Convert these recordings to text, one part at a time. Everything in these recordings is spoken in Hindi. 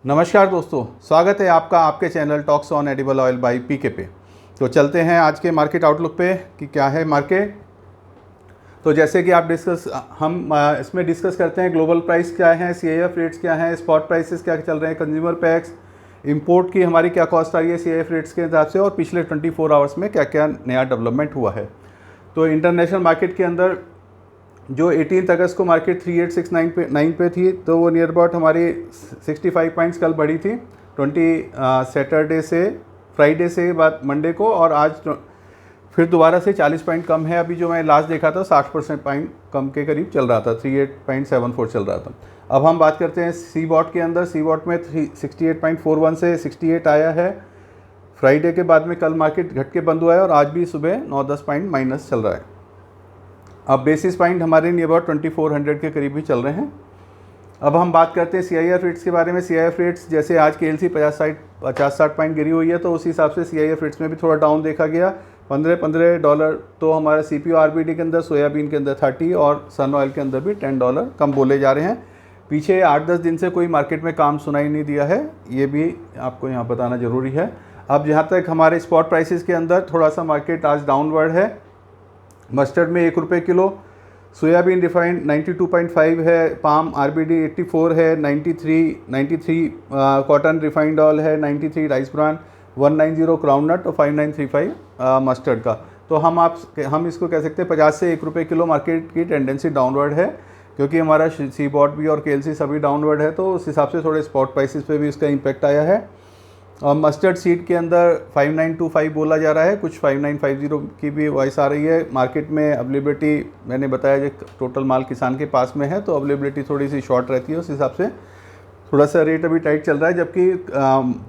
नमस्कार दोस्तों, स्वागत है आपका आपके channel talks on edible oil by PK पे। तो चलते हैं आज के मार्केट आउटलुक पे कि क्या है मार्केट। तो जैसे कि हम इसमें डिस्कस करते हैं ग्लोबल प्राइस क्या है, सीआईएफ रेट्स क्या हैं, स्पॉट प्राइसेस क्या चल रहे हैं, कंज्यूमर पैक्स, इंपोर्ट की हमारी क्या कॉस्ट आ रही है सीआईएफ रेट्स के हिसाब से, और पिछले 24 आवर्स में क्या क्या नया डेवलपमेंट हुआ है। तो इंटरनेशनल मार्केट के अंदर जो 18 अगस्त को मार्केट 3869 पे थी, तो वो नियर अबाउट हमारी 65 पॉइंट्स कल बढ़ी थी 20 फ्राइडे से बाद मंडे को, और आज फिर दोबारा से 40 पॉइंट कम है। अभी जो मैं लास्ट देखा था 60% पॉइंट कम के करीब चल रहा था, 38.74 चल रहा था। अब हम बात करते हैं सी बॉट के अंदर। सी बॉट में 68.41 से 68 आया है फ्राइडे के बाद में। कल मार्केट घट के बंद हुआ है और आज भी सुबह 9-10 पॉइंट माइनस चल रहा है। अब बेसिस पॉइंट हमारे नियर अबाउट 2400 के करीब भी चल रहे हैं। अब हम बात करते हैं सीआईएफ रेट्स के बारे में। सीआईएफ रेट्स जैसे आज के एलसी 50-60 पॉइंट गिरी हुई है, तो उस हिसाब से सीआईएफ रेट्स में भी थोड़ा डाउन देखा गया। $15 तो हमारा सीपीओ आरबीडी के अंदर, सोयाबीन के अंदर 30 और सन ऑयल के अंदर भी $10 कम बोले जा रहे हैं। पीछे 8-10 दिन से कोई मार्केट में काम सुनाई नहीं दिया है, ये भी आपको यहाँ बताना ज़रूरी है। अब जहाँ तक हमारे स्पॉट प्राइसेस के अंदर थोड़ा सा मार्केट आज डाउनवर्ड है। मस्टर्ड में ₹1 किलो, सोयाबीन रिफाइंड 92.5 है, पाम आरबीडी 84 है, 93 कॉटन रिफाइंड ऑयल है, 93 राइस ब्रान, 190 ग्राउंडनट और 5935 मस्टर्ड का। तो हम इसको कह सकते हैं 50 से ₹1 किलो मार्केट की टेंडेंसी डाउनवर्ड है, क्योंकि हमारा सी बॉट भी और केएलसी सभी डाउनवर्ड है, तो उस हिसाब से थोड़े स्पॉट प्राइसेस पे भी इसका इम्पैक्ट आया है। और मस्टर्ड सीड के अंदर 5925 बोला जा रहा है, कुछ 5950 की भी वॉइस आ रही है। मार्केट में अवेलेबिलिटी मैंने बताया कि टोटल माल किसान के पास में है, तो अवेलेबिलिटी थोड़ी सी शॉर्ट रहती है, उस हिसाब से थोड़ा सा रेट अभी टाइट चल रहा है। जबकि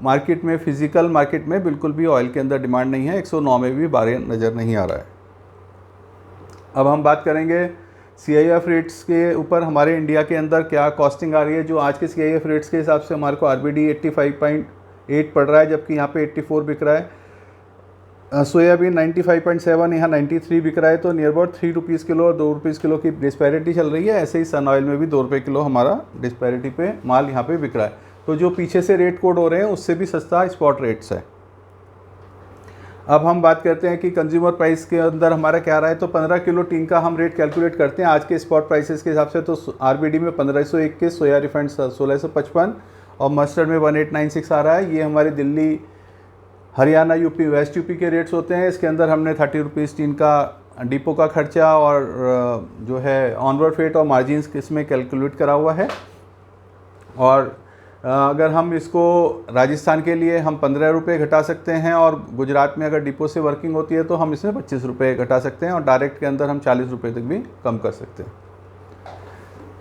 मार्केट में फिजिकल मार्केट में बिल्कुल भी ऑयल के अंदर डिमांड नहीं है, 109 में भी बारह नज़र नहीं आ रहा है। अब हम बात करेंगे सीआईएफ रेट्स के ऊपर। हमारे इंडिया के अंदर क्या कॉस्टिंग आ रही है। जो आज के सीआईएफ रेट्स के हिसाब से हमारे को आरबीडी 85.8 पड़ रहा है, जबकि यहाँ पे 84 बिक रहा है। सोयाबीन 95.7, यहाँ 93 बिक रहा है, तो नियर अबाउट ₹3 किलो और ₹2 किलो की डिस्पैरिटी चल रही है। ऐसे ही सन ऑयल में भी ₹2 किलो हमारा डिस्पैरिटी पे माल यहाँ पे बिक रहा है। तो जो पीछे से रेट कोड हो रहे हैं उससे भी सस्ता स्पॉट रेट्स है। अब हम बात करते हैं कि कंज्यूमर प्राइस के अंदर हमारा क्या रहा है। तो 15 किलो टीन का हम रेट कैलकुलेट करते हैं आज के स्पॉट प्राइसेस के हिसाब से। तो आरबीडी में 1521, सोया रिफाइंड 1655 और मस्टर्ड में 1896 आ रहा है। ये हमारे Delhi, Haryana, UP, west UP के रेट्स होते हैं। इसके अंदर हमने ₹30 टीन का डिपो का खर्चा और जो है ऑनवर्ड फेट और मार्जिन्स इसमें कैलकुलेट करा हुआ है। और अगर हम इसको राजस्थान के लिए हम ₹15 घटा सकते हैं, और गुजरात में अगर डिपो से वर्किंग होती है तो हम इसमें ₹25 घटा सकते हैं, और डायरेक्ट के अंदर हम ₹40 तक भी कम कर सकते हैं।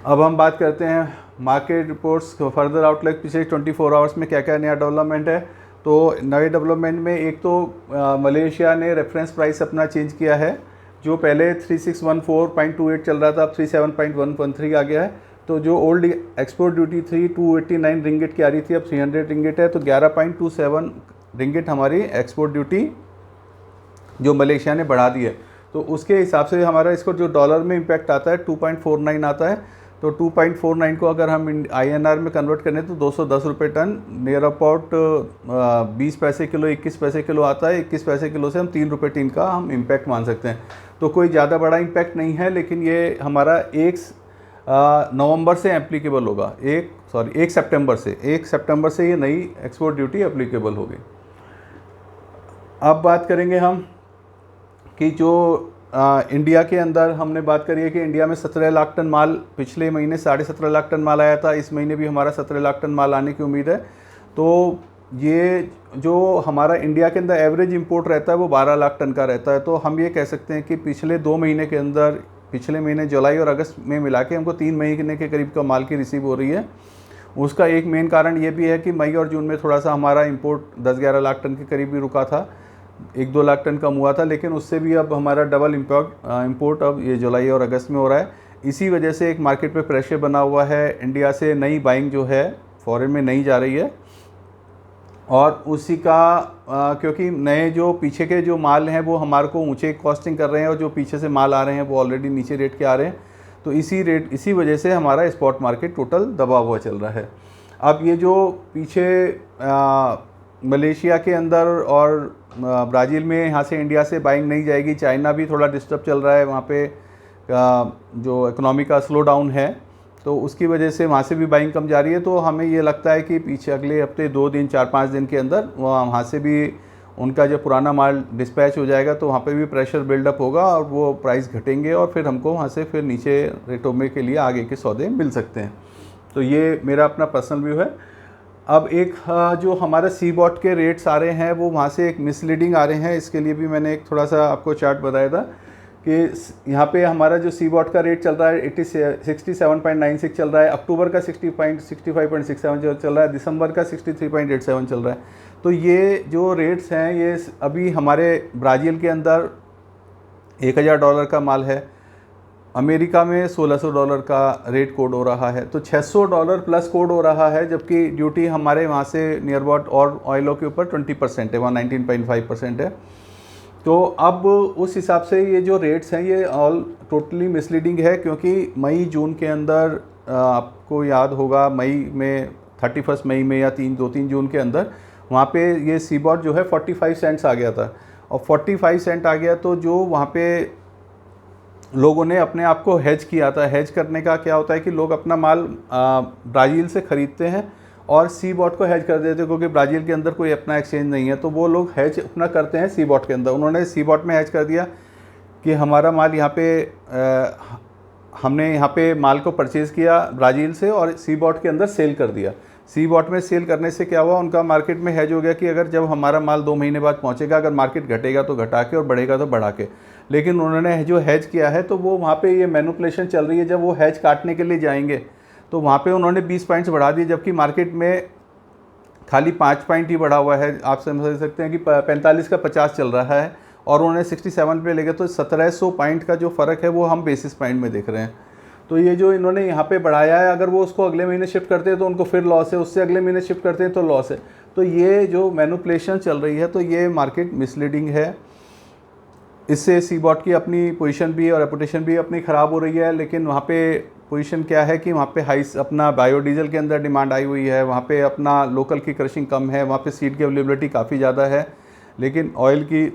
अब हम बात करते हैं मार्केट रिपोर्ट्स फर्दर आउटलुक पिछले 24 आवर्स में क्या क्या नया डेवलपमेंट है। तो नए डेवलपमेंट में एक तो मलेशिया ने रेफरेंस प्राइस अपना चेंज किया है। जो पहले 3614.28 चल रहा था, अब 37.113 आ गया है। तो जो ओल्ड एक्सपोर्ट ड्यूटी थी 289 रिंगिट की आ रही थी, अब 300 रिंगिट है, तो 11.27 रिंगिट हमारी एक्सपोर्ट ड्यूटी जो मलेशिया ने बढ़ा दी है। तो उसके हिसाब से हमारा इसको जो डॉलर में इम्पैक्ट आता है 2.49 आता है। तो 2.49 को अगर हम INR में कन्वर्ट करें तो ₹210 टन, नियर अबाउट 20 पैसे किलो, 21 पैसे किलो आता है। 21 पैसे किलो से हम ₹3 टीन का हम इम्पैक्ट मान सकते हैं। तो कोई ज़्यादा बड़ा इम्पैक्ट नहीं है, लेकिन ये हमारा 1 नवंबर से एप्लीकेबल होगा। 1 सितंबर से ये नई एक्सपोर्ट ड्यूटी एप्लीकेबल होगी। अब बात करेंगे हम कि जो इंडिया के अंदर हमने बात करी है कि इंडिया में 17 लाख टन माल, पिछले महीने 17.5 लाख टन माल आया था। इस महीने भी हमारा 17 लाख टन माल आने की उम्मीद है। तो ये जो हमारा इंडिया के अंदर एवरेज इंपोर्ट रहता है वो 12 लाख टन का रहता है। तो हम ये कह सकते हैं कि पिछले 2 महीने के अंदर, पिछले महीने जुलाई और अगस्त में मिला के हमको 3 महीने के करीब का माल की रिसीव हो रही है। उसका एक मेन कारण ये भी है कि मई और जून में थोड़ा सा हमारा इंपोर्ट 10-11 लाख टन के करीब भी रुका था, 1-2 लाख टन कम हुआ था, लेकिन उससे भी अब हमारा डबल इंपोर्ट अब ये जुलाई और अगस्त में हो रहा है। इसी वजह से एक मार्केट पे प्रेशर बना हुआ है। इंडिया से नई बाइंग जो है फॉरेन में नहीं जा रही है, और उसी का क्योंकि नए जो पीछे के जो माल हैं वो हमारे को ऊंचे कॉस्टिंग कर रहे हैं, और जो पीछे से माल आ रहे हैं वो ऑलरेडी नीचे रेट के आ रहे हैं। तो इसी वजह से हमारा स्पॉट मार्केट टोटल दबा हुआ चल रहा है। अब ये जो पीछे मलेशिया के अंदर और ब्राज़ील में यहाँ से इंडिया से बाइंग नहीं जाएगी, चाइना भी थोड़ा डिस्टर्ब चल रहा है, वहाँ पे जो इकोनॉमी का स्लो डाउन है तो उसकी वजह से वहाँ से भी बाइंग कम जा रही है। तो हमें ये लगता है कि पीछे अगले हफ्ते 2 दिन 4-5 दिन के अंदर वहाँ से भी उनका जो पुराना माल डिस्पैच हो जाएगा, तो वहाँ पे भी प्रेशर बिल्डअप होगा और वो प्राइस घटेंगे और फिर हमको वहाँ से फिर नीचे रेटों में के लिए आगे के सौदे मिल सकते हैं। तो ये मेरा अपना पर्सनल व्यू है। अब एक जो हमारा सी बॉट के रेट्स आ रहे हैं वो वहाँ से एक मिसलीडिंग आ रहे हैं। इसके लिए भी मैंने एक थोड़ा सा आपको चार्ट बताया था कि यहाँ पे हमारा जो सी बॉट का रेट चल रहा है 67.96 चल रहा है, अक्टूबर का 65.67 चल रहा है, दिसंबर का 63.87 चल रहा है। तो ये जो रेट्स हैं ये अभी हमारे ब्राज़ील के अंदर $1000 का माल है, अमेरिका में $1600 का रेट कोड हो रहा है, तो $600 प्लस कोड हो रहा है, जबकि ड्यूटी हमारे वहाँ से नियर अबाउट और ऑयलों के ऊपर 20% है, वहाँ 19.5% है। तो अब उस हिसाब से ये जो रेट्स हैं ये ऑल टोटली मिसलीडिंग है, क्योंकि मई जून के अंदर आपको याद होगा मई में 31 मई में या 2-3 जून के अंदर वहाँ पे ये सी बॉट जो है 45 सेंट्स आ गया था, और 45 सेंट आ गया तो जो वहाँ पे लोगों ने अपने आप को हेज किया था। हेज करने का क्या होता है कि लोग अपना माल ब्राज़ील से ख़रीदते हैं और सी बॉट को हेज कर देते हैं, क्योंकि ब्राज़ील के अंदर कोई अपना एक्सचेंज नहीं है, तो वो लोग हेज अपना करते हैं सी बॉट के अंदर। उन्होंने सी बॉट में हेज कर दिया कि हमारा माल यहाँ पे हमने यहाँ पे माल को परचेज़ किया ब्राज़ील से और सी बॉट के अंदर सेल कर दिया। सी बॉट में सेल करने से क्या हुआ, उनका मार्केट में हेज हो गया कि अगर जब हमारा माल 2 महीने बाद पहुँचेगा, अगर मार्केट घटेगा तो घटा के और बढ़ेगा तो बढ़ा के। लेकिन उन्होंने जो हेज किया है तो वो वहाँ पे ये मैनिपुलेशन चल रही है। जब वो हेज काटने के लिए जाएंगे तो वहाँ पे उन्होंने 20 पॉइंट्स बढ़ा दिए, जबकि मार्केट में खाली 5 पॉइंट ही बढ़ा हुआ है। आप समझ सकते हैं कि 45 का 50 चल रहा है और उन्होंने 67 पे ले गए, तो 1700 पॉइंट का जो फ़र्क है वो हम बेसिस पॉइंट में देख रहे हैं। तो ये जो इन्होंने यहाँ पे बढ़ाया है, अगर वो उसको अगले महीने शिफ्ट करते हैं तो उनको फिर लॉस है, उससे अगले महीने शिफ्ट करते हैं तो लॉस है। तो ये जो मैनिपुलेशन चल रही है तो ये मार्केट मिसलीडिंग है। इससे सी बॉट की अपनी पोजीशन भी और रेपुटेशन भी अपनी ख़राब हो रही है। लेकिन वहाँ पे पोजीशन क्या है कि वहाँ पे हाई अपना बायोडीजल के अंदर डिमांड आई हुई है, वहाँ पे अपना लोकल की क्रशिंग कम है, वहाँ पे सीड की अवेलेबिलिटी काफ़ी ज़्यादा है, लेकिन ऑयल की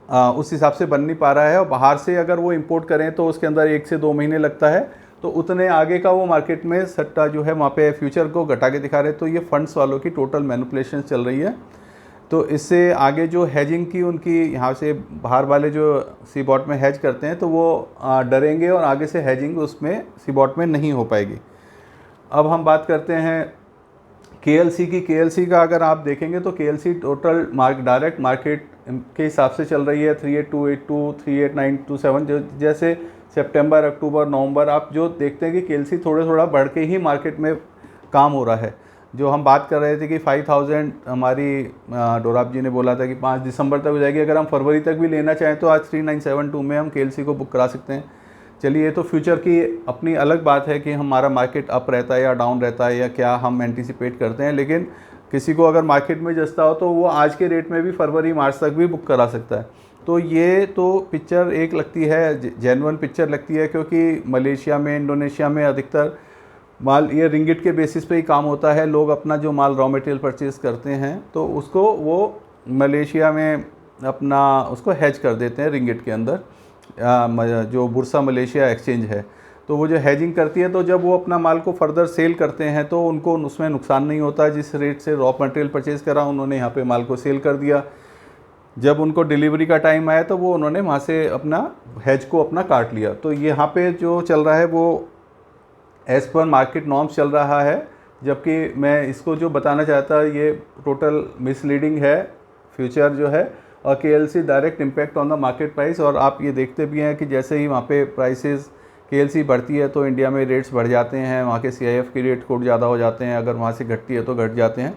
उस हिसाब से बन नहीं पा रहा है। और बाहर से अगर वो इंपोर्ट करें तो उसके अंदर 1 से 2 महीने लगता है, तो उतने आगे का वो मार्केट में सट्टा जो है वहाँ पे फ्यूचर को घटा के दिखा रहे हैं। तो ये फंड्स वालों की टोटल मैनिपुलेशन चल रही है। तो इससे आगे जो हेजिंग की उनकी यहाँ से बाहर वाले जो सी बॉट में हेज करते हैं तो वो डरेंगे और आगे से हेजिंग उसमें सी बॉट में नहीं हो पाएगी। अब हम बात करते हैं KLC की। KLC का अगर आप देखेंगे तो KLC टोटल डायरेक्ट मार्केट के हिसाब से चल रही है 38282, 38927। जो जैसे सितंबर, अक्टूबर, नवंबर आप जो देखते हैं कि KLC थोड़ा बढ़ के ही मार्केट में काम हो रहा है। जो हम बात कर रहे थे कि 5000 हमारी डोराब जी ने बोला था कि 5 दिसंबर तक हो जाएगी, अगर हम फरवरी तक भी लेना चाहें तो आज 3972 में हम KLC को बुक करा सकते हैं। चलिए, ये तो फ्यूचर की अपनी अलग बात है कि हमारा मार्केट अप रहता है या डाउन रहता है या क्या हम एंटीसिपेट करते हैं, लेकिन किसी को अगर मार्केट में जचता हो तो वो आज के रेट में भी फरवरी मार्च तक भी बुक करा सकता है। तो ये तो पिक्चर एक लगती है, जेन्युइन पिक्चर लगती है, क्योंकि मलेशिया में, इंडोनेशिया में अधिकतर माल ये रिंगिट के बेसिस पे ही काम होता है। लोग अपना जो माल रॉ मटेरियल परचेज़ करते हैं तो उसको वो मलेशिया में अपना उसको हेज कर देते हैं रिंगिट के अंदर, जो बुर्सा मलेशिया एक्सचेंज है। तो वो जो हेजिंग करती है, तो जब वो अपना माल को फर्दर सेल करते हैं तो उनको उसमें नुकसान नहीं होता। जिस रेट से रॉ मटेरियल परचेज़ करा उन्होंने यहाँ पे माल को सेल कर दिया। जब उनको डिलीवरी का टाइम आया तो वो उन्होंने वहाँ से अपना हेज को अपना काट लिया। तो यहाँ पे जो चल रहा है वो एज़ पर मार्केट नॉर्म्स चल रहा है, जबकि मैं इसको जो बताना चाहता ये टोटल मिसलीडिंग है फ्यूचर जो है, और KLC direct impact on the market price. और आप ये देखते भी हैं कि जैसे ही वहाँ पे प्राइसेस KLC बढ़ती है तो इंडिया में रेट्स बढ़ जाते हैं, वहाँ के CIF के रेट कोड ज़्यादा हो जाते हैं, अगर वहाँ से घटती है तो घट जाते हैं,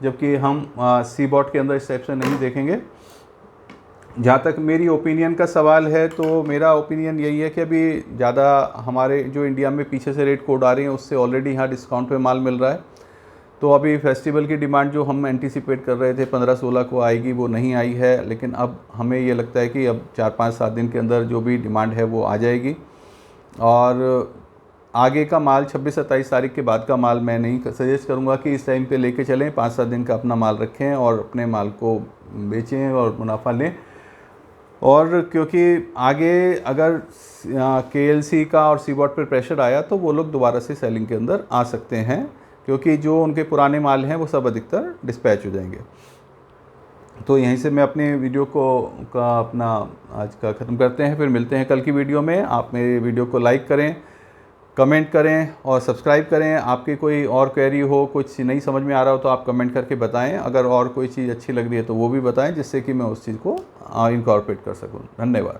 जबकि हम सी बॉट के अंदर इस टाइप से नहीं देखेंगे। जहाँ तक मेरी ओपिनियन का सवाल है तो मेरा ओपिनियन यही है कि अभी ज़्यादा हमारे जो इंडिया में पीछे से रेट कोड आ रही हैं उससे ऑलरेडी यहाँ डिस्काउंट पे माल मिल रहा है। तो अभी फेस्टिवल की डिमांड जो हम एंटीसिपेट कर रहे थे 15-16 को आएगी वो नहीं आई है, लेकिन अब हमें ये लगता है कि अब 4-5-7 दिन के अंदर जो भी डिमांड है वो आ जाएगी। और आगे का माल 26-27 तारीख के बाद का माल मैं नहीं सजेस्ट करूंगा कि इस टाइम पे लेके चलें। 5-7 दिन का अपना माल रखें और अपने माल को बेचें और मुनाफा लें। और क्योंकि आगे अगर KLC का और सीबॉट पर प्रेशर आया तो वो लोग दोबारा से सेलिंग के अंदर आ सकते हैं, क्योंकि जो उनके पुराने माल हैं वो सब अधिकतर डिस्पैच हो जाएंगे। तो यहीं से मैं अपने वीडियो का अपना आज का ख़त्म करते हैं। फिर मिलते हैं कल की वीडियो में। आप मेरे वीडियो को लाइक करें, कमेंट करें और सब्सक्राइब करें। आपकी कोई और क्वेरी हो, कुछ नहीं समझ में आ रहा हो तो आप कमेंट करके बताएं। अगर और कोई चीज़ अच्छी लग रही है तो वो भी बताएं, जिससे कि मैं उस चीज़ को इनकॉर्पोरेट कर सकूं। धन्यवाद।